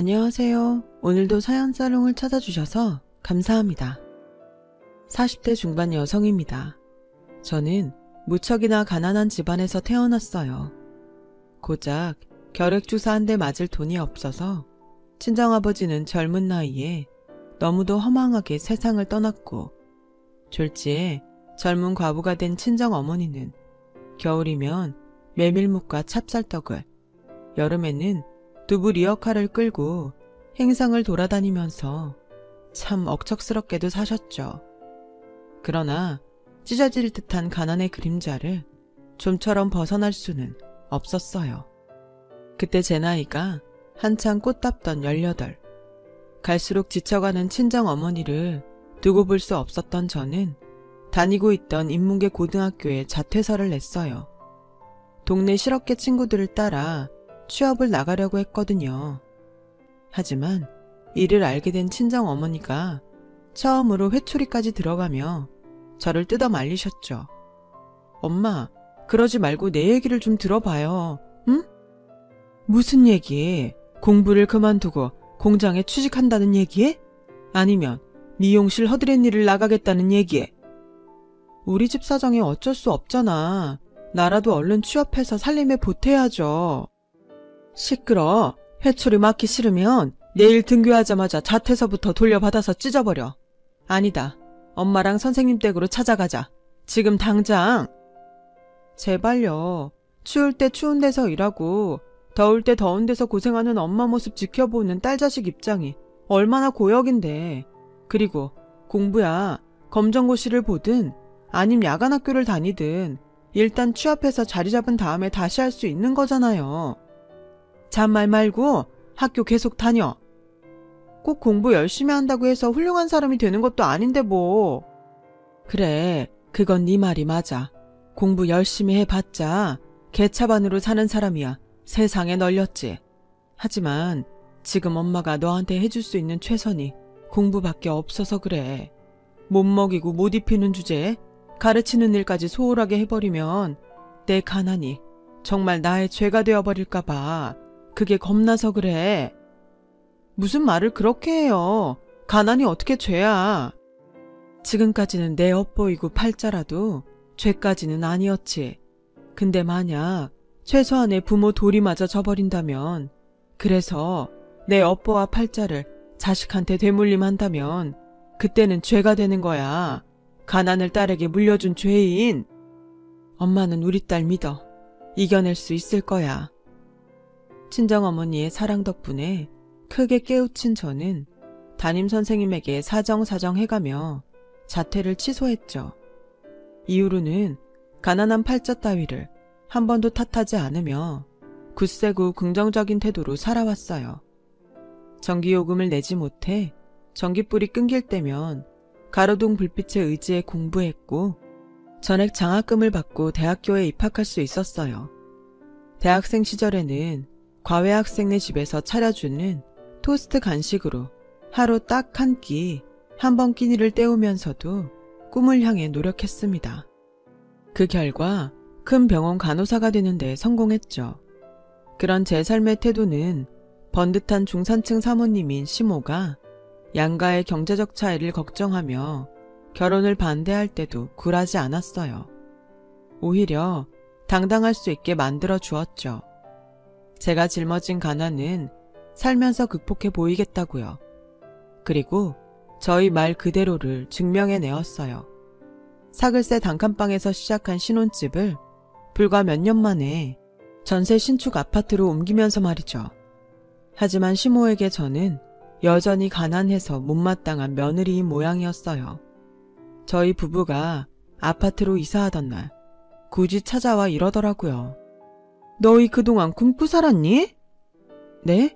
안녕하세요. 오늘도 사연사롱을 찾아주셔서 감사합니다. 40대 중반 여성입니다. 저는 무척이나 가난한 집안에서 태어났어요. 고작 결핵주사 한 대 맞을 돈이 없어서 친정아버지는 젊은 나이에 너무도 허망하게 세상을 떠났고, 졸지에 젊은 과부가 된 친정어머니는 겨울이면 메밀묵과 찹쌀떡을, 여름에는 두부 리어카를 끌고 행성을 돌아다니면서 참 억척스럽게도 사셨죠. 그러나 찢어질 듯한 가난의 그림자를 좀처럼 벗어날 수는 없었어요. 그때 제 나이가 한창 꽃답던 18. 갈수록 지쳐가는 친정어머니를 두고 볼 수 없었던 저는 다니고 있던 인문계 고등학교에 자퇴서를 냈어요. 동네 실업계 친구들을 따라 취업을 나가려고 했거든요. 하지만 이를 알게 된 친정어머니가 처음으로 회초리까지 들어가며 저를 뜯어 말리셨죠. 엄마, 그러지 말고 내 얘기를 좀 들어봐요. 응? 무슨 얘기? 공부를 그만두고 공장에 취직한다는 얘기에? 아니면 미용실 허드렛 일을 나가겠다는 얘기에? 우리 집 사정이 어쩔 수 없잖아. 나라도 얼른 취업해서 살림에 보태야죠. 시끄러. 회초리 맞기 싫으면 내일 등교하자마자 자퇴서부터 돌려받아서 찢어버려. 아니다. 엄마랑 선생님 댁으로 찾아가자. 지금 당장. 제발요. 추울 때 추운 데서 일하고 더울 때 더운 데서 고생하는 엄마 모습 지켜보는 딸 자식 입장이 얼마나 고역인데. 그리고 공부야. 검정고시를 보든 아님 야간학교를 다니든 일단 취업해서 자리 잡은 다음에 다시 할 수 있는 거잖아요. 잔말 말고 학교 계속 다녀. 꼭 공부 열심히 한다고 해서 훌륭한 사람이 되는 것도 아닌데 뭐. 그래, 그건 네 말이 맞아. 공부 열심히 해봤자 개차반으로 사는 사람이야 세상에 널렸지. 하지만 지금 엄마가 너한테 해줄 수 있는 최선이 공부밖에 없어서 그래. 못 먹이고 못 입히는 주제에 가르치는 일까지 소홀하게 해버리면 내 가난이 정말 나의 죄가 되어버릴까 봐. 그게 겁나서 그래. 무슨 말을 그렇게 해요. 가난이 어떻게 죄야. 지금까지는 내 엿보이고 팔자라도 죄까지는 아니었지. 근데 만약 최소한의 부모 도리마저 져버린다면, 그래서 내 엿보와 팔자를 자식한테 되물림한다면 그때는 죄가 되는 거야. 가난을 딸에게 물려준 죄인. 엄마는 우리 딸 믿어. 이겨낼 수 있을 거야. 친정어머니의 사랑 덕분에 크게 깨우친 저는 담임선생님에게 사정 해가며 자퇴를 취소했죠. 이후로는 가난한 팔자 따위를 한 번도 탓하지 않으며 굳세고 긍정적인 태도로 살아왔어요. 전기요금을 내지 못해 전기불이 끊길 때면 가로등 불빛에 의지해 공부했고, 전액 장학금을 받고 대학교에 입학할 수 있었어요. 대학생 시절에는 과외 학생네 집에서 차려주는 토스트 간식으로 하루 딱 한 끼, 한 번 끼니를 때우면서도 꿈을 향해 노력했습니다. 그 결과 큰 병원 간호사가 되는 데 성공했죠. 그런 제 삶의 태도는 번듯한 중산층 사모님인 시모가 양가의 경제적 차이를 걱정하며 결혼을 반대할 때도 굴하지 않았어요. 오히려 당당할 수 있게 만들어 주었죠. 제가 짊어진 가난은 살면서 극복해 보이겠다고요. 그리고 저희 말 그대로를 증명해내었어요. 사글세 단칸방에서 시작한 신혼집을 불과 몇 년 만에 전세 신축 아파트로 옮기면서 말이죠. 하지만 시모에게 저는 여전히 가난해서 못마땅한 며느리인 모양이었어요. 저희 부부가 아파트로 이사하던 날 굳이 찾아와 이러더라고요. 너희 그동안 굶고 살았니? 네?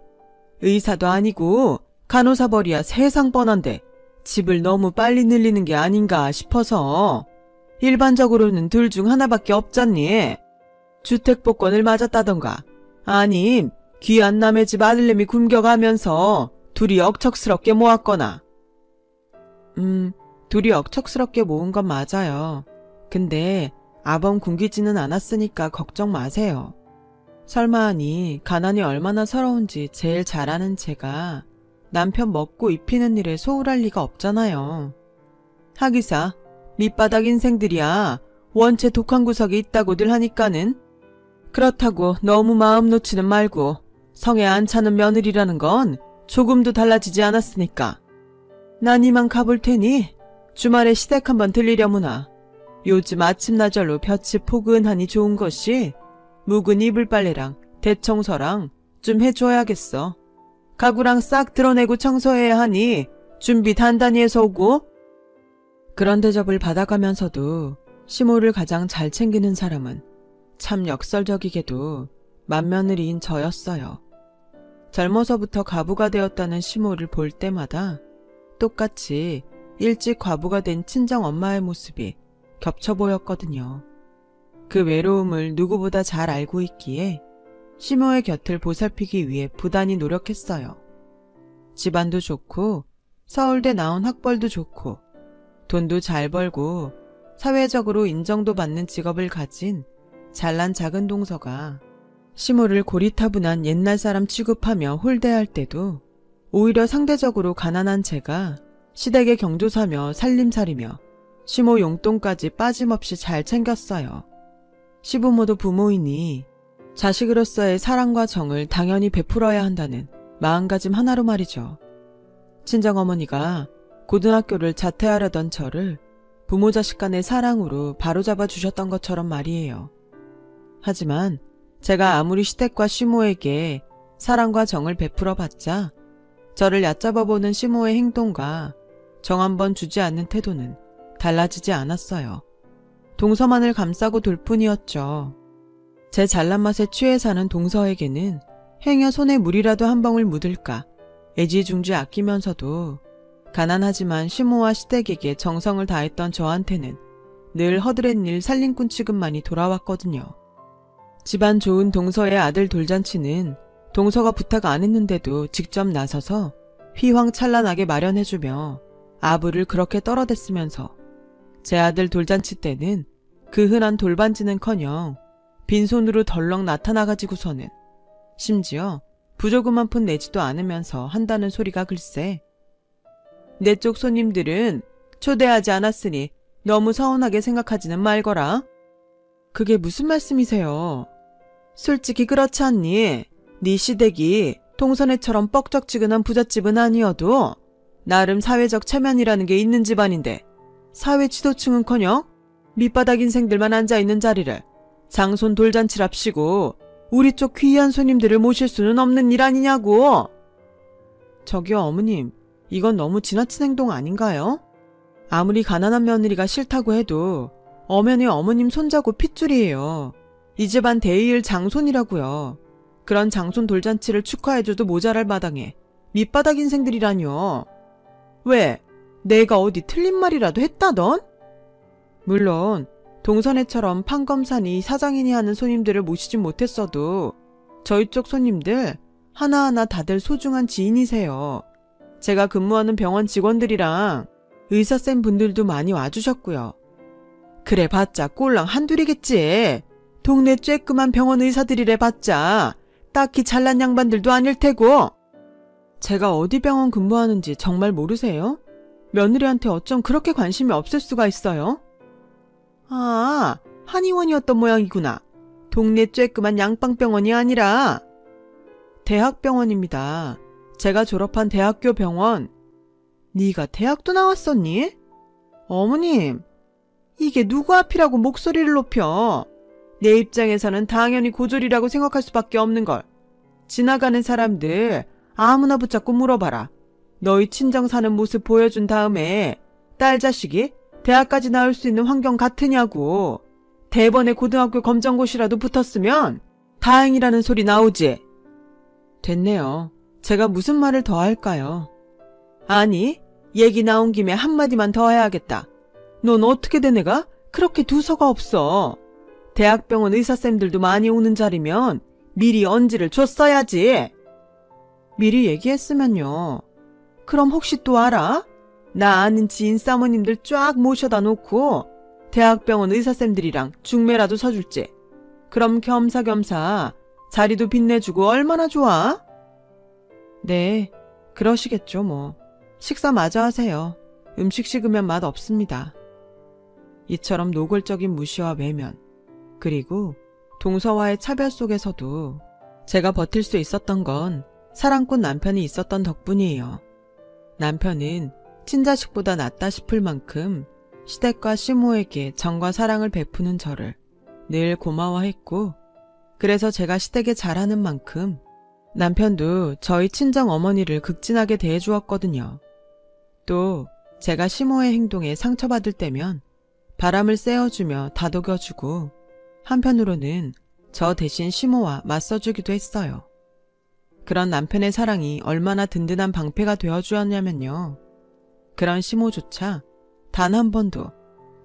의사도 아니고 간호사 벌이야 세상 뻔한데 집을 너무 빨리 늘리는 게 아닌가 싶어서. 일반적으로는 둘 중 하나밖에 없잖니. 주택복권을 맞았다던가 아님 귀한 남의 집 아들내미 굶겨가면서 둘이 억척스럽게 모았거나. 둘이 억척스럽게 모은 건 맞아요. 근데 아범 굶기지는 않았으니까 걱정 마세요. 설마 하니 가난이 얼마나 서러운지 제일 잘 아는 제가 남편 먹고 입히는 일에 소홀할 리가 없잖아요. 하기사 밑바닥 인생들이야 원체 독한 구석이 있다고들 하니까는. 그렇다고 너무 마음 놓지는 말고 성에 안 차는 며느리라는 건 조금도 달라지지 않았으니까. 난 이만 가볼 테니 주말에 시댁 한번 들리려무나. 요즘 아침나절로 볕이 포근하니 좋은 것이 묵은 이불 빨래랑 대청소랑 좀 해줘야겠어. 가구랑 싹 드러내고 청소해야 하니 준비 단단히 해서 오고. 그런 대접을 받아가면서도 시모를 가장 잘 챙기는 사람은 참 역설적이게도 맏며느리인 저였어요. 젊어서부터 과부가 되었다는 시모를 볼 때마다 똑같이 일찍 과부가 된 친정엄마의 모습이 겹쳐 보였거든요. 그 외로움을 누구보다 잘 알고 있기에 시모의 곁을 보살피기 위해 부단히 노력했어요. 집안도 좋고 서울대 나온 학벌도 좋고 돈도 잘 벌고 사회적으로 인정도 받는 직업을 가진 잘난 작은 동서가 시모를 고리타분한 옛날 사람 취급하며 홀대할 때도 오히려 상대적으로 가난한 제가 시댁의 경조사며 살림살이며 시모 용돈까지 빠짐없이 잘 챙겼어요. 시부모도 부모이니 자식으로서의 사랑과 정을 당연히 베풀어야 한다는 마음가짐 하나로 말이죠. 친정어머니가 고등학교를 자퇴하려던 저를 부모 자식 간의 사랑으로 바로잡아 주셨던 것처럼 말이에요. 하지만 제가 아무리 시댁과 시모에게 사랑과 정을 베풀어 봤자 저를 얕잡아보는 시모의 행동과 정 한 번 주지 않는 태도는 달라지지 않았어요. 동서만을 감싸고 돌 뿐이었죠. 제 잘난 맛에 취해 사는 동서에게는 행여 손에 물이라도 한 방울 묻을까 애지중지 아끼면서도 가난하지만 시모와 시댁에게 정성을 다했던 저한테는 늘 허드렛일 살림꾼 취급만이 돌아왔거든요. 집안 좋은 동서의 아들 돌잔치는 동서가 부탁 안 했는데도 직접 나서서 휘황찬란하게 마련해주며 아부를 그렇게 떨어댔으면서 제 아들 돌잔치 때는 그 흔한 돌반지는커녕 빈손으로 덜렁 나타나가지고서는 심지어 부조금 한 푼 내지도 않으면서 한다는 소리가 글쎄. 내 쪽 손님들은 초대하지 않았으니 너무 서운하게 생각하지는 말거라. 그게 무슨 말씀이세요? 솔직히 그렇지 않니? 네 시댁이 동선애처럼 뻑적지근한 부잣집은 아니어도 나름 사회적 체면이라는 게 있는 집안인데 사회 지도층은커녕 밑바닥 인생들만 앉아있는 자리를 장손 돌잔치랍시고 우리 쪽 귀한 손님들을 모실 수는 없는 일 아니냐고. 저기요 어머님, 이건 너무 지나친 행동 아닌가요? 아무리 가난한 며느리가 싫다고 해도 엄연히 어머님 손자고 핏줄이에요. 이 집안 대의일 장손이라고요. 그런 장손 돌잔치를 축하해줘도 모자랄 마당에 밑바닥 인생들이라뇨. 왜? 내가 어디 틀린 말이라도 했다던? 물론 동선애처럼 판검사니 사장이니 하는 손님들을 모시진 못했어도 저희 쪽 손님들 하나하나 다들 소중한 지인이세요. 제가 근무하는 병원 직원들이랑 의사쌤 분들도 많이 와주셨고요. 그래 봤자 꼴랑 한둘이겠지. 동네 쬐끄만 병원 의사들이래 봤자 딱히 잘난 양반들도 아닐 테고. 제가 어디 병원 근무하는지 정말 모르세요? 며느리한테 어쩜 그렇게 관심이 없을 수가 있어요? 아, 한의원이었던 모양이구나. 동네 쬐끄만 양빵병원이 아니라. 대학병원입니다. 제가 졸업한 대학교 병원. 네가 대학도 나왔었니? 어머님, 이게 누구 앞이라고 목소리를 높여. 내 입장에서는 당연히 고졸이라고 생각할 수밖에 없는 걸. 지나가는 사람들 아무나 붙잡고 물어봐라. 너희 친정 사는 모습 보여준 다음에 딸 자식이 대학까지 나올 수 있는 환경 같으냐고. 대번에 고등학교 검정고시라도 붙었으면 다행이라는 소리 나오지. 됐네요. 제가 무슨 말을 더 할까요? 아니, 얘기 나온 김에 한마디만 더 해야겠다. 넌 어떻게 된 애가 그렇게 두서가 없어. 대학병원 의사쌤들도 많이 오는 자리면 미리 언지를 줬어야지. 미리 얘기했으면요. 그럼 혹시 또 알아? 나 아는 지인 사모님들 쫙 모셔다 놓고 대학병원 의사쌤들이랑 중매라도 서줄지. 그럼 겸사겸사 자리도 빛내주고 얼마나 좋아? 네, 그러시겠죠 뭐. 식사 마저 하세요. 음식 식으면 맛 없습니다. 이처럼 노골적인 무시와 외면, 그리고 동서와의 차별 속에서도 제가 버틸 수 있었던 건 사랑꾼 남편이 있었던 덕분이에요. 남편은 친자식보다 낫다 싶을 만큼 시댁과 시모에게 정과 사랑을 베푸는 저를 늘 고마워했고, 그래서 제가 시댁에 잘하는 만큼 남편도 저희 친정 어머니를 극진하게 대해주었거든요. 또 제가 시모의 행동에 상처받을 때면 바람을 쐬어주며 다독여주고, 한편으로는 저 대신 시모와 맞서주기도 했어요. 그런 남편의 사랑이 얼마나 든든한 방패가 되어주었냐면요. 그런 시모조차 단 한 번도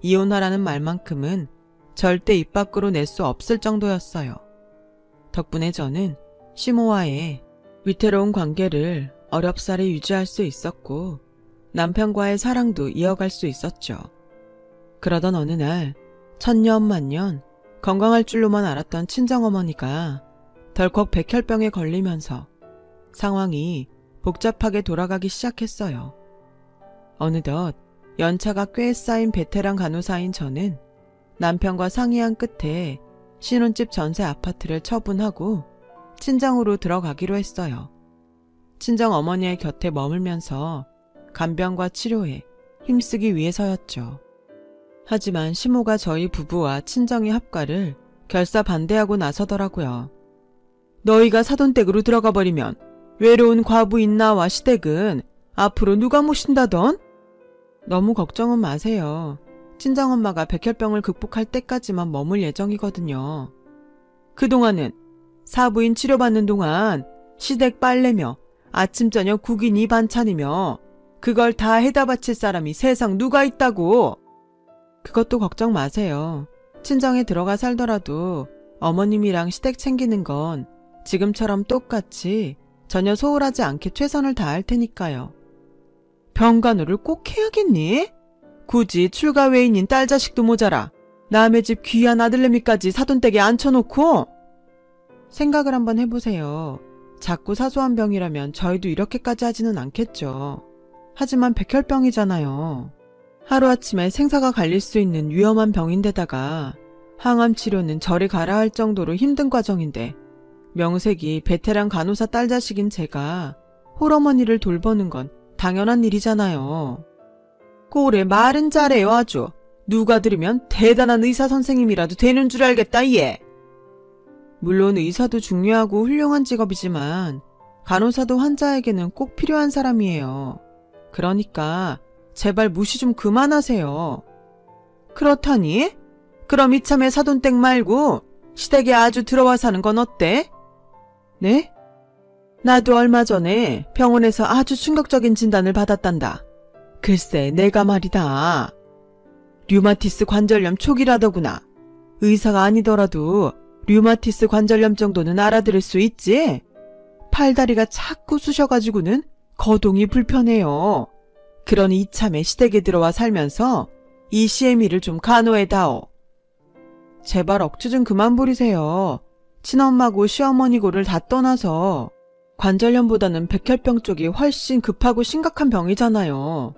이혼하라는 말만큼은 절대 입 밖으로 낼 수 없을 정도였어요. 덕분에 저는 시모와의 위태로운 관계를 어렵사리 유지할 수 있었고, 남편과의 사랑도 이어갈 수 있었죠. 그러던 어느 날 천년만년 건강할 줄로만 알았던 친정어머니가 덜컥 백혈병에 걸리면서 상황이 복잡하게 돌아가기 시작했어요. 어느덧 연차가 꽤 쌓인 베테랑 간호사인 저는 남편과 상의한 끝에 신혼집 전세 아파트를 처분하고 친정으로 들어가기로 했어요. 친정 어머니의 곁에 머물면서 간병과 치료에 힘쓰기 위해서였죠. 하지만 시모가 저희 부부와 친정의 합가를 결사 반대하고 나서더라고요. 너희가 사돈댁으로 들어가 버리면 외로운 과부인 나와 시댁은 앞으로 누가 모신다던? 너무 걱정은 마세요. 친정엄마가 백혈병을 극복할 때까지만 머물 예정이거든요. 그동안은 사부인 치료받는 동안 시댁 빨래며 아침 저녁 국인이 반찬이며 그걸 다 해다 바칠 사람이 세상 누가 있다고. 그것도 걱정 마세요. 친정에 들어가 살더라도 어머님이랑 시댁 챙기는 건 지금처럼 똑같이 전혀 소홀하지 않게 최선을 다할 테니까요. 병간호를 꼭 해야겠니? 굳이 출가 외인인 딸 자식도 모자라 남의 집 귀한 아들내미까지 사돈댁에 앉혀놓고. 생각을 한번 해보세요. 작고 사소한 병이라면 저희도 이렇게까지 하지는 않겠죠. 하지만 백혈병이잖아요. 하루아침에 생사가 갈릴 수 있는 위험한 병인데다가 항암 치료는 저리 가라 할 정도로 힘든 과정인데, 명색이 베테랑 간호사 딸 자식인 제가 홀어머니를 돌보는 건 당연한 일이잖아요. 꼴에 말은 잘해요 아주. 누가 들으면 대단한 의사 선생님이라도 되는 줄 알겠다 얘. 물론 의사도 중요하고 훌륭한 직업이지만 간호사도 환자에게는 꼭 필요한 사람이에요. 그러니까 제발 무시 좀 그만하세요. 그렇다니? 그럼 이참에 사돈댁 말고 시댁에 아주 들어와 사는 건 어때? 네? 나도 얼마 전에 병원에서 아주 충격적인 진단을 받았단다. 글쎄 내가 말이다. 류마티스 관절염 초기라더구나. 의사가 아니더라도 류마티스 관절염 정도는 알아들을 수 있지? 팔다리가 자꾸 쑤셔가지고는 거동이 불편해요. 그러니 이참에 시댁에 들어와 살면서 이 CME를 좀 간호해다오. 제발 억지 좀 그만 부리세요. 친엄마고 시어머니고를 다 떠나서 관절염보다는 백혈병 쪽이 훨씬 급하고 심각한 병이잖아요.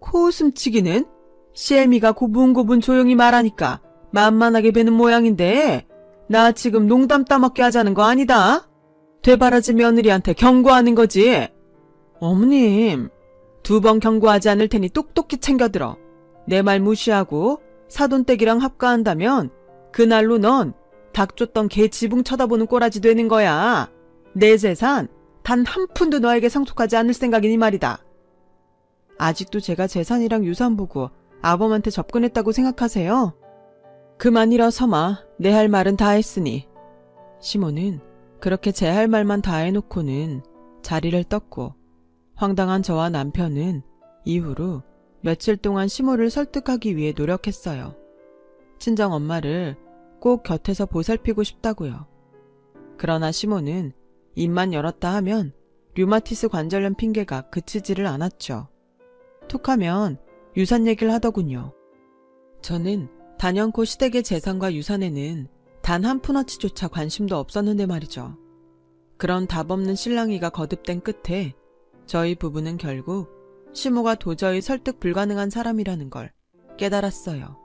코웃음치기는 CME가 고분고분 조용히 말하니까 만만하게 배는 모양인데 나 지금 농담 따먹게 하자는 거 아니다. 되바라지 며느리한테 경고하는 거지. 어머님, 2번 경고하지 않을 테니 똑똑히 챙겨들어. 내 말 무시하고 사돈댁이랑 합가한다면 그날로 넌 닭 쫓던 개 지붕 쳐다보는 꼬라지 되는 거야. 내 재산 단 한 푼도 너에게 상속하지 않을 생각이니 말이다. 아직도 제가 재산이랑 유산 보고 아범한테 접근했다고 생각하세요? 그만 일어서마. 내 할 말은 다 했으니. 시모는 그렇게 제 할 말만 다 해놓고는 자리를 떴고, 황당한 저와 남편은 이후로 며칠 동안 시모를 설득하기 위해 노력했어요. 친정 엄마를 꼭 곁에서 보살피고 싶다고요. 그러나 시모는 입만 열었다 하면 류마티스 관절염 핑계가 그치지를 않았죠. 툭하면 유산 얘기를 하더군요. 저는 단연코 시댁의 재산과 유산에는 단 한 푼어치조차 관심도 없었는데 말이죠. 그런 답 없는 실랑이가 거듭된 끝에 저희 부부는 결국 시모가 도저히 설득 불가능한 사람이라는 걸 깨달았어요.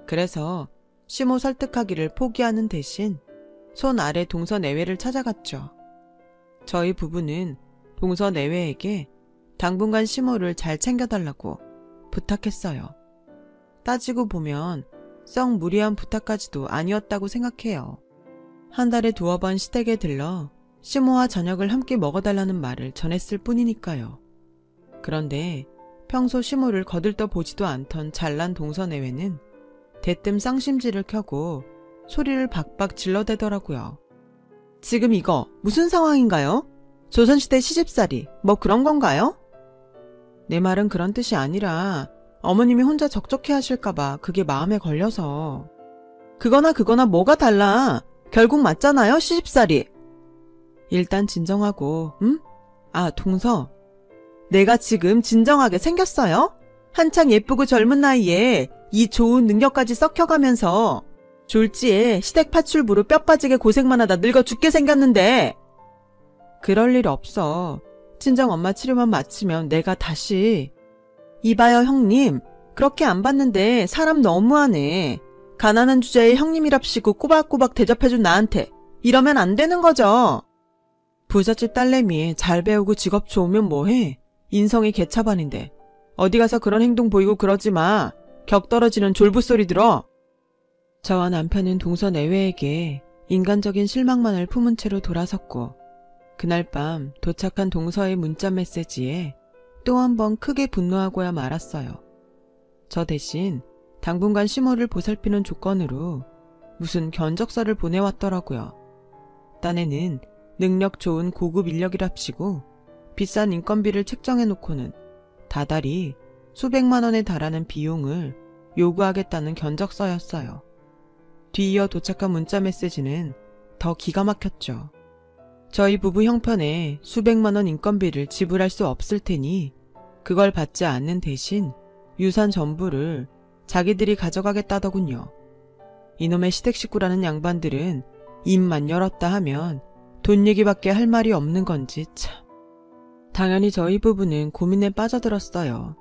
그래서 시모 설득하기를 포기하는 대신 손 아래 동서내외를 찾아갔죠. 저희 부부는 동서내외에게 당분간 시모를 잘 챙겨달라고 부탁했어요. 따지고 보면 썩 무리한 부탁까지도 아니었다고 생각해요. 한 달에 2번 시댁에 들러 시모와 저녁을 함께 먹어달라는 말을 전했을 뿐이니까요. 그런데 평소 시모를 거들떠 보지도 않던 잘난 동서내외는 대뜸 쌍심지를 켜고 소리를 박박 질러대더라고요. 지금 이거 무슨 상황인가요? 조선시대 시집살이 뭐 그런 건가요? 내 말은 그런 뜻이 아니라 어머님이 혼자 적적해 하실까봐 그게 마음에 걸려서. 그거나 뭐가 달라. 결국 맞잖아요, 시집살이. 일단 진정하고, 응? 아, 동서. 내가 지금 진정하게 생겼어요? 한창 예쁘고 젊은 나이에 이 좋은 능력까지 썩혀가면서 졸지에 시댁 파출부로 뼈 빠지게 고생만 하다 늙어 죽게 생겼는데. 그럴 일 없어. 친정 엄마 치료만 마치면 내가 다시. 이봐요, 형님. 그렇게 안 봤는데 사람 너무하네. 가난한 주제에 형님이랍시고 꼬박꼬박 대접해준 나한테 이러면 안 되는 거죠. 부잣집 딸내미 잘 배우고 직업 좋으면 뭐해. 인성이 개차반인데 어디 가서 그런 행동 보이고 그러지 마. 격 떨어지는 졸부소리 들어. 저와 남편은 동서내외에게 인간적인 실망만을 품은 채로 돌아섰고 그날 밤 도착한 동서의 문자 메시지에 또 한 번 크게 분노하고야 말았어요. 저 대신 당분간 시모를 보살피는 조건으로 무슨 견적서를 보내왔더라고요. 딴에는 능력 좋은 고급 인력이랍시고 비싼 인건비를 책정해놓고는 다달이 수백만 원에 달하는 비용을 요구하겠다는 견적서였어요. 뒤이어 도착한 문자 메시지는 더 기가 막혔죠. 저희 부부 형편에 수백만 원 인건비를 지불할 수 없을 테니 그걸 받지 않는 대신 유산 전부를 자기들이 가져가겠다더군요. 이놈의 시댁 식구라는 양반들은 입만 열었다 하면 돈 얘기밖에 할 말이 없는 건지 참. 당연히 저희 부부는 고민에 빠져들었어요.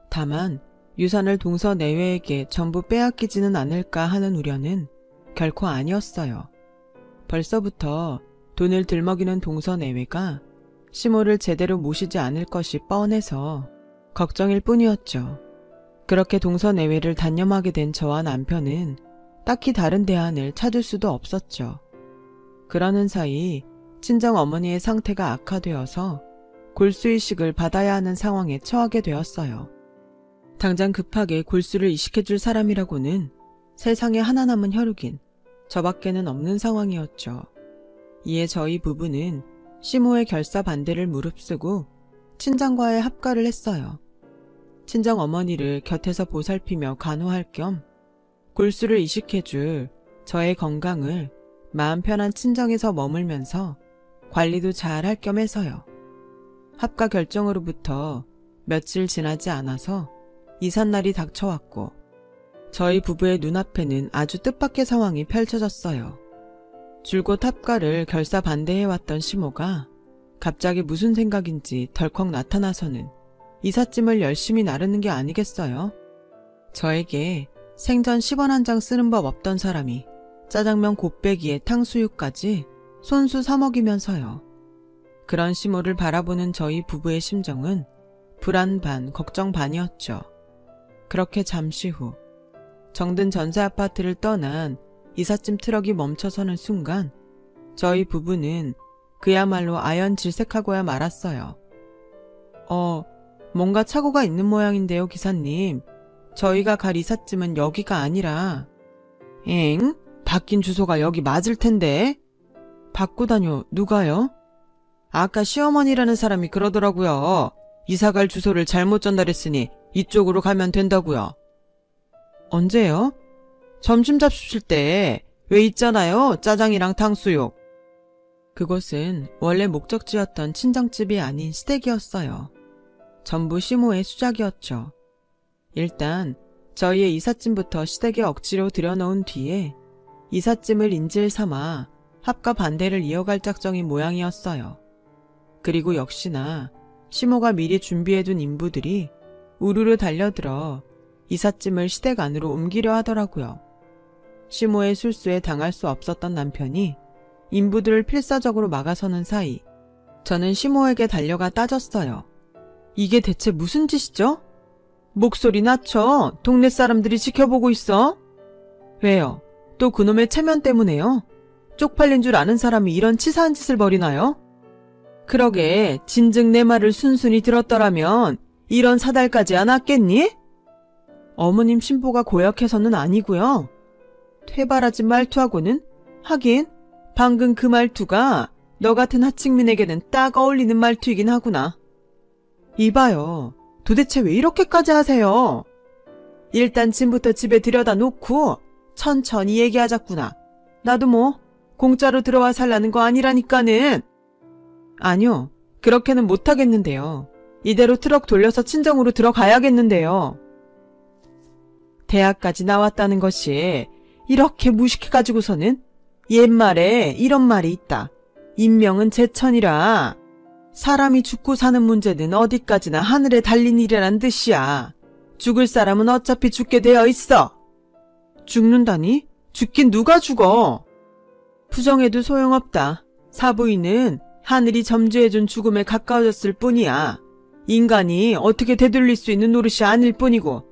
다만 유산을 동서내외에게 전부 빼앗기지는 않을까 하는 우려는 결코 아니었어요. 벌써부터 돈을 들먹이는 동서내외가 시모를 제대로 모시지 않을 것이 뻔해서 걱정일 뿐이었죠. 그렇게 동서내외를 단념하게 된 저와 남편은 딱히 다른 대안을 찾을 수도 없었죠. 그러는 사이 친정 어머니의 상태가 악화되어서 골수이식을 받아야 하는 상황에 처하게 되었어요. 당장 급하게 골수를 이식해줄 사람이라고는 세상에 하나 남은 혈육인 저밖에는 없는 상황이었죠. 이에 저희 부부는 시모의 결사 반대를 무릅쓰고 친정과의 합가를 했어요. 친정 어머니를 곁에서 보살피며 간호할 겸 골수를 이식해줄 저의 건강을 마음 편한 친정에서 머물면서 관리도 잘 할 겸 해서요. 합가 결정으로부터 며칠 지나지 않아서 이삿날이 닥쳐왔고 저희 부부의 눈앞에는 아주 뜻밖의 상황이 펼쳐졌어요. 줄곧 합가를 결사 반대해왔던 시모가 갑자기 무슨 생각인지 덜컥 나타나서는 이삿짐을 열심히 나르는 게 아니겠어요? 저에게 생전 10원 한 장 쓰는 법 없던 사람이 짜장면 곱빼기에 탕수육까지 손수 사 먹이면서요. 그런 시모를 바라보는 저희 부부의 심정은 불안 반 걱정 반이었죠. 그렇게 잠시 후 정든 전세 아파트를 떠난 이삿짐 트럭이 멈춰서는 순간 저희 부부는 그야말로 아연질색하고야 말았어요. 뭔가 착오가 있는 모양인데요, 기사님. 저희가 갈 이삿짐은 여기가 아니라. 엥? 바뀐 주소가 여기 맞을 텐데. 바꾸다뇨, 누가요? 아까 시어머니라는 사람이 그러더라고요. 이사갈 주소를 잘못 전달했으니 이쪽으로 가면 된다고요. 언제요? 점심 잡수실 때 왜 있잖아요, 짜장이랑 탕수육. 그곳은 원래 목적지였던 친정집이 아닌 시댁이었어요. 전부 시모의 수작이었죠. 일단 저희의 이삿짐부터 시댁에 억지로 들여놓은 뒤에 이삿짐을 인질 삼아 합과 반대를 이어갈 작정인 모양이었어요. 그리고 역시나 시모가 미리 준비해둔 인부들이 우르르 달려들어 이삿짐을 시댁 안으로 옮기려 하더라고요. 시모의 술수에 당할 수 없었던 남편이 인부들을 필사적으로 막아서는 사이 저는 시모에게 달려가 따졌어요. 이게 대체 무슨 짓이죠? 목소리 낮춰. 동네 사람들이 지켜보고 있어. 왜요? 또 그놈의 체면 때문에요? 쪽팔린 줄 아는 사람이 이런 치사한 짓을 벌이나요? 그러게 진즉 내 말을 순순히 들었더라면 이런 사달까지 안 왔겠니? 어머님 신보가 고약해서는 아니고요. 퇴발하진 말투하고는 하긴 방금 그 말투가 너 같은 하층민에게는 딱 어울리는 말투이긴 하구나. 이봐요. 도대체 왜 이렇게까지 하세요? 일단 짐부터 집에 들여다 놓고 천천히 얘기하자꾸나. 나도 뭐 공짜로 들어와 살라는 거 아니라니까는. 아니요. 그렇게는 못하겠는데요. 이대로 트럭 돌려서 친정으로 들어가야겠는데요. 대학까지 나왔다는 것이 이렇게 무식해가지고서는 옛말에 이런 말이 있다. 인명은 제천이라. 사람이 죽고 사는 문제는 어디까지나 하늘에 달린 일이란 뜻이야. 죽을 사람은 어차피 죽게 되어 있어. 죽는다니? 죽긴 누가 죽어? 부정해도 소용없다. 사부인은 하늘이 점주해준 죽음에 가까워졌을 뿐이야. 인간이 어떻게 되돌릴 수 있는 노릇이 아닐 뿐이고.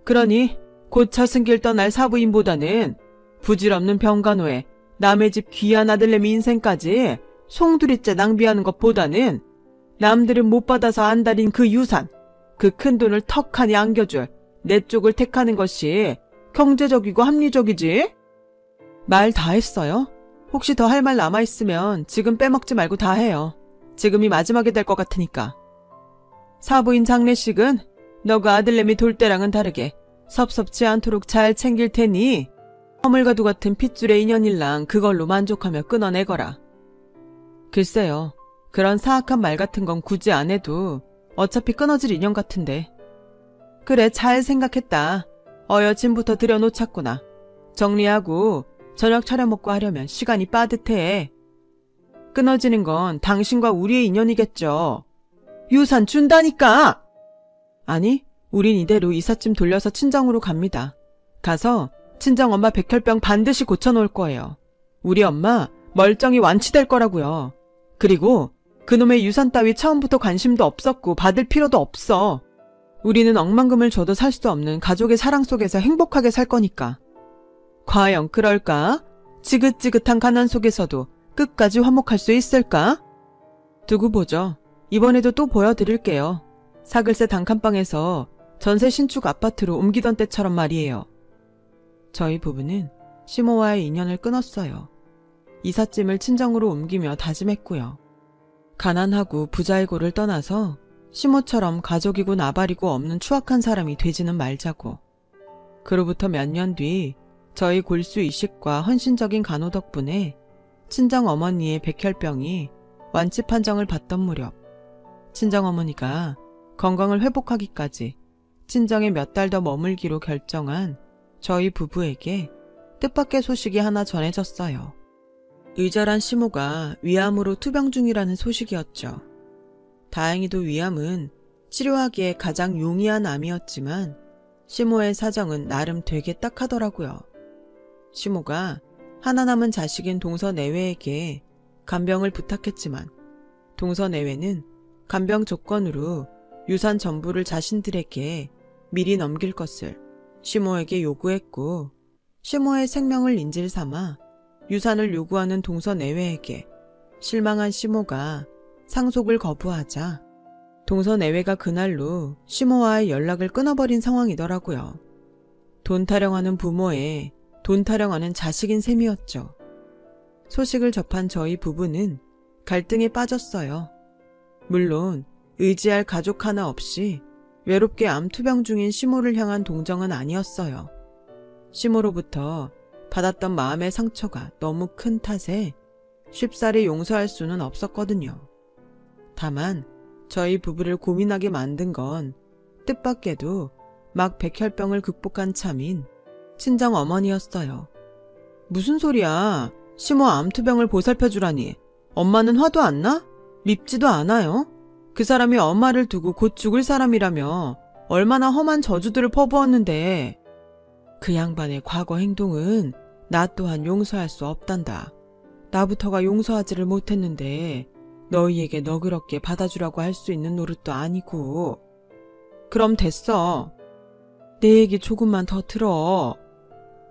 그러니 곧 저승길 떠날 사부인보다는 부질없는 병간호에 남의 집 귀한 아들내미 인생까지 송두리째 낭비하는 것보다는 남들은 못 받아서 안달인 그 유산, 그 큰돈을 턱하니 안겨줄 내 쪽을 택하는 것이 경제적이고 합리적이지? 말 다 했어요? 혹시 더 할 말 남아있으면 지금 빼먹지 말고 다 해요. 지금이 마지막이 될 것 같으니까. 사부인 장례식은 너가 아들내미 돌 때랑은 다르게 섭섭지 않도록 잘 챙길 테니 허물과도 같은 핏줄의 인연일랑 그걸로 만족하며 끊어내거라. 글쎄요. 그런 사악한 말 같은 건 굳이 안 해도 어차피 끊어질 인연 같은데. 그래, 잘 생각했다. 어여 짐부터 들여놓자꾸나. 정리하고 저녁 차려 먹고 하려면 시간이 빠듯해. 끊어지는 건 당신과 우리의 인연이겠죠. 유산 준다니까! 아니, 우린 이대로 이삿짐 돌려서 친정으로 갑니다. 가서 친정엄마 백혈병 반드시 고쳐놓을 거예요. 우리 엄마 멀쩡히 완치될 거라고요. 그리고 그놈의 유산 따위 처음부터 관심도 없었고 받을 필요도 없어. 우리는 억만금을 줘도 살 수 없는 가족의 사랑 속에서 행복하게 살 거니까. 과연 그럴까? 지긋지긋한 가난 속에서도 끝까지 화목할 수 있을까? 두고 보죠. 이번에도 또 보여드릴게요. 사글세 단칸방에서 전세 신축 아파트로 옮기던 때처럼 말이에요. 저희 부부는 시모와의 인연을 끊었어요. 이삿짐을 친정으로 옮기며 다짐했고요. 가난하고 부자의 고를 떠나서 시모처럼 가족이고 나발이고 없는 추악한 사람이 되지는 말자고. 그로부터 몇 년 뒤 저희 골수 이식과 헌신적인 간호 덕분에 친정어머니의 백혈병이 완치 판정을 받던 무렵 친정어머니가 건강을 회복하기까지 친정에 몇 달 더 머물기로 결정한 저희 부부에게 뜻밖의 소식이 하나 전해졌어요. 의절한 시모가 위암으로 투병 중이라는 소식이었죠. 다행히도 위암은 치료하기에 가장 용이한 암이었지만 시모의 사정은 나름 되게 딱하더라고요. 시모가 하나 남은 자식인 동서내외에게 간병을 부탁했지만 동서내외는 간병 조건으로 유산 전부를 자신들에게 미리 넘길 것을 시모에게 요구했고 시모의 생명을 인질 삼아 유산을 요구하는 동서내외에게 실망한 시모가 상속을 거부하자 동서내외가 그날로 시모와의 연락을 끊어버린 상황이더라고요. 돈 타령하는 부모에 돈 타령하는 자식인 셈이었죠. 소식을 접한 저희 부부는 갈등에 빠졌어요. 물론 의지할 가족 하나 없이 외롭게 암투병 중인 시모를 향한 동정은 아니었어요. 시모로부터 받았던 마음의 상처가 너무 큰 탓에 쉽사리 용서할 수는 없었거든요. 다만 저희 부부를 고민하게 만든 건 뜻밖에도 막 백혈병을 극복한 참인 친정 어머니였어요. 무슨 소리야. 시모 암투병을 보살펴주라니. 엄마는 화도 안 나? 밉지도 않아요? 그 사람이 엄마를 두고 곧 죽을 사람이라며 얼마나 험한 저주들을 퍼부었는데. 그 양반의 과거 행동은 나 또한 용서할 수 없단다. 나부터가 용서하지를 못했는데 너희에게 너그럽게 받아주라고 할 수 있는 노릇도 아니고. 그럼 됐어. 내 얘기 조금만 더 들어.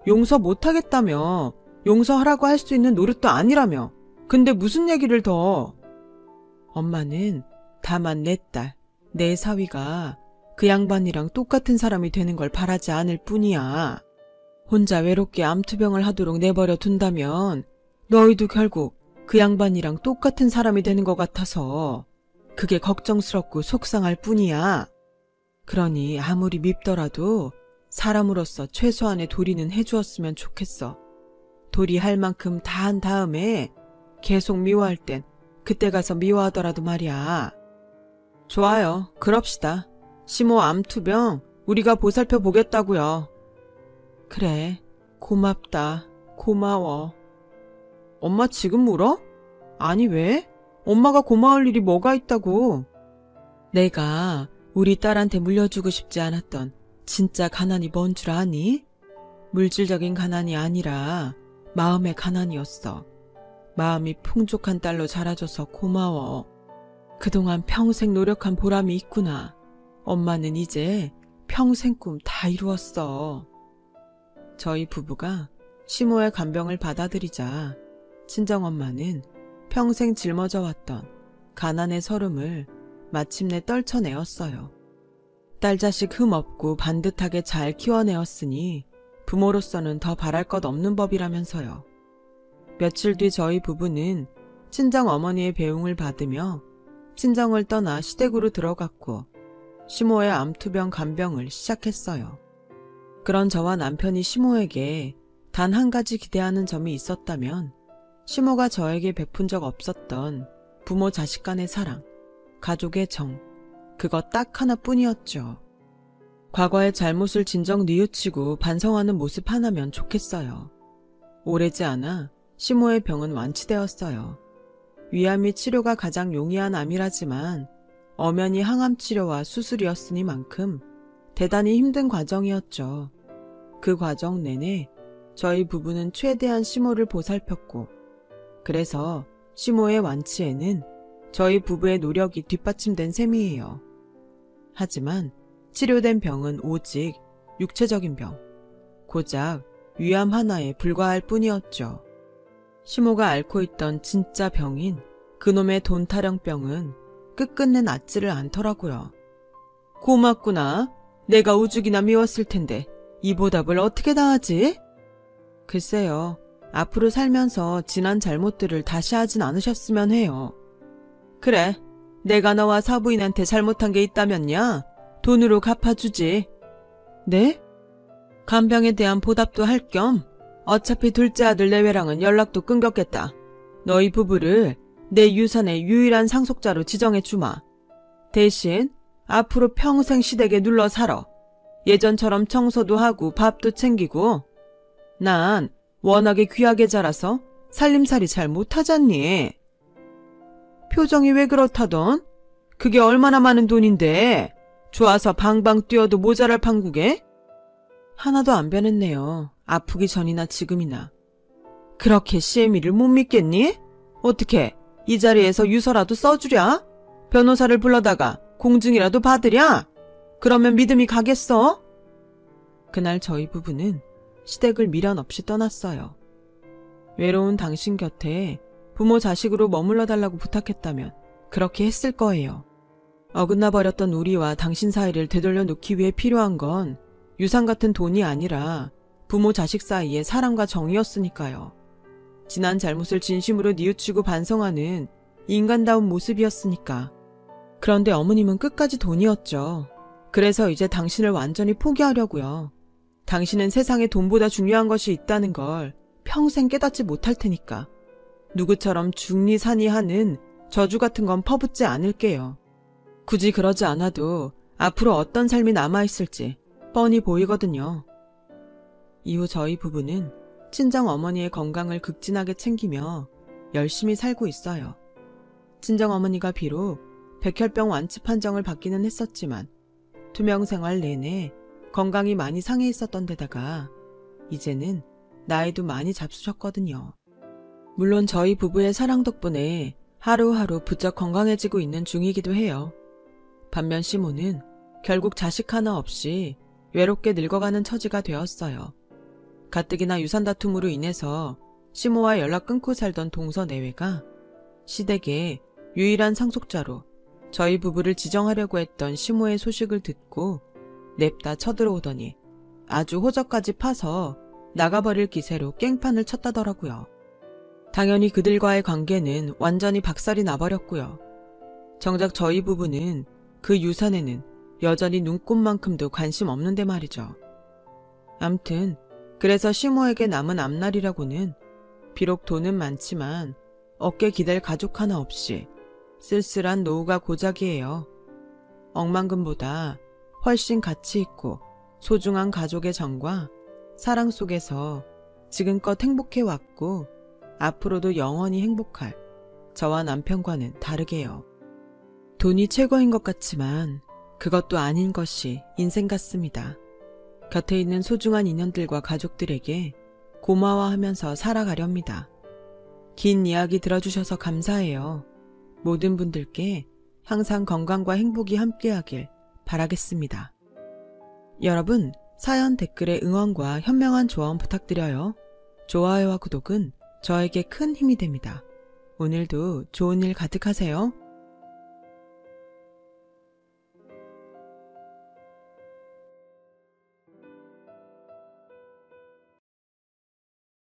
용서 못하겠다며. 용서하라고 할 수 있는 노릇도 아니라며. 근데 무슨 얘기를 더. 엄마는 다만 내 딸, 내 사위가 그 양반이랑 똑같은 사람이 되는 걸 바라지 않을 뿐이야. 혼자 외롭게 암투병을 하도록 내버려 둔다면 너희도 결국 그 양반이랑 똑같은 사람이 되는 것 같아서 그게 걱정스럽고 속상할 뿐이야. 그러니 아무리 밉더라도 사람으로서 최소한의 도리는 해주었으면 좋겠어. 도리 할 만큼 다 한 다음에 계속 미워할 땐 그때 가서 미워하더라도 말이야. 좋아요. 그럽시다. 시모 암투병 우리가 보살펴 보겠다고요. 그래. 고맙다. 고마워. 엄마 지금 울어? 아니 왜? 엄마가 고마울 일이 뭐가 있다고. 내가 우리 딸한테 물려주고 싶지 않았던 진짜 가난이 뭔 줄 아니? 물질적인 가난이 아니라 마음의 가난이었어. 마음이 풍족한 딸로 자라줘서 고마워. 그동안 평생 노력한 보람이 있구나. 엄마는 이제 평생 꿈 다 이루었어. 저희 부부가 시모의 간병을 받아들이자 친정엄마는 평생 짊어져 왔던 가난의 서름을 마침내 떨쳐내었어요. 딸 자식 흠없고 반듯하게 잘 키워내었으니 부모로서는 더 바랄 것 없는 법이라면서요. 며칠 뒤 저희 부부는 친정어머니의 배웅을 받으며 친정을 떠나 시댁으로 들어갔고 시모의 암투병 간병을 시작했어요. 그런 저와 남편이 시모에게 단 한 가지 기대하는 점이 있었다면 시모가 저에게 베푼 적 없었던 부모 자식 간의 사랑, 가족의 정, 그거 딱 하나뿐이었죠. 과거의 잘못을 진정 뉘우치고 반성하는 모습 하나면 좋겠어요. 오래지 않아 시모의 병은 완치되었어요. 위암이 치료가 가장 용이한 암이라지만 엄연히 항암 치료와 수술이었으니만큼 대단히 힘든 과정이었죠. 그 과정 내내 저희 부부는 최대한 시모를 보살폈고 그래서 시모의 완치에는 저희 부부의 노력이 뒷받침된 셈이에요. 하지만 치료된 병은 오직 육체적인 병, 고작 위암 하나에 불과할 뿐이었죠. 시모가 앓고 있던 진짜 병인 그놈의 돈타령병은 끝끝내 낫지를 않더라고요. 고맙구나. 내가 오죽이나 미웠을 텐데 이 보답을 어떻게 다 하지? 글쎄요. 앞으로 살면서 지난 잘못들을 다시 하진 않으셨으면 해요. 그래. 내가 너와 사부인한테 잘못한 게 있다면야 돈으로 갚아주지. 네? 간병에 대한 보답도 할 겸 어차피 둘째 아들 내외랑은 연락도 끊겼겠다. 너희 부부를 내 유산의 유일한 상속자로 지정해주마. 대신 앞으로 평생 시댁에 눌러 살아. 예전처럼 청소도 하고 밥도 챙기고. 난 워낙에 귀하게 자라서 살림살이 잘 못하잖니. 표정이 왜 그렇다던? 그게 얼마나 많은 돈인데 좋아서 방방 뛰어도 모자랄 판국에? 하나도 안 변했네요. 아프기 전이나 지금이나. 그렇게 시애미를 못 믿겠니? 어떻게 이 자리에서 유서라도 써주랴? 변호사를 불러다가 공증이라도 받으랴? 그러면 믿음이 가겠어? 그날 저희 부부는 시댁을 미련 없이 떠났어요. 외로운 당신 곁에 부모 자식으로 머물러 달라고 부탁했다면 그렇게 했을 거예요. 어긋나 버렸던 우리와 당신 사이를 되돌려 놓기 위해 필요한 건 유산 같은 돈이 아니라 부모 자식 사이의 사랑과 정이었으니까요. 지난 잘못을 진심으로 뉘우치고 반성하는 인간다운 모습이었으니까. 그런데 어머님은 끝까지 돈이었죠. 그래서 이제 당신을 완전히 포기하려고요. 당신은 세상에 돈보다 중요한 것이 있다는 걸 평생 깨닫지 못할 테니까. 누구처럼 중리산이하는 저주 같은 건 퍼붓지 않을게요. 굳이 그러지 않아도 앞으로 어떤 삶이 남아있을지 뻔히 보이거든요. 이후 저희 부부는 친정 어머니의 건강을 극진하게 챙기며 열심히 살고 있어요. 친정 어머니가 비록 백혈병 완치 판정을 받기는 했었지만 투병 생활 내내 건강이 많이 상해 있었던 데다가 이제는 나이도 많이 잡수셨거든요. 물론 저희 부부의 사랑 덕분에 하루하루 부쩍 건강해지고 있는 중이기도 해요. 반면 시모는 결국 자식 하나 없이 외롭게 늙어가는 처지가 되었어요. 가뜩이나 유산 다툼으로 인해서 시모와 연락 끊고 살던 동서내외가 시댁의 유일한 상속자로 저희 부부를 지정하려고 했던 시모의 소식을 듣고 냅다 쳐들어오더니 아주 호적까지 파서 나가버릴 기세로 깽판을 쳤다더라고요. 당연히 그들과의 관계는 완전히 박살이 나버렸고요. 정작 저희 부부는 그 유산에는 여전히 눈꼽만큼도 관심 없는데 말이죠. 암튼 그래서 시모에게 남은 앞날이라고는 비록 돈은 많지만 어깨 기댈 가족 하나 없이 쓸쓸한 노후가 고작이에요. 억만금보다 훨씬 가치 있고 소중한 가족의 정과 사랑 속에서 지금껏 행복해왔고 앞으로도 영원히 행복할 저와 남편과는 다르게요. 돈이 최고인 것 같지만 그것도 아닌 것이 인생 같습니다. 곁에 있는 소중한 인연들과 가족들에게 고마워하면서 살아가렵니다. 긴 이야기 들어주셔서 감사해요. 모든 분들께 항상 건강과 행복이 함께하길 바라겠습니다. 여러분, 사연 댓글에 응원과 현명한 조언 부탁드려요. 좋아요와 구독은 저에게 큰 힘이 됩니다. 오늘도 좋은 일 가득하세요.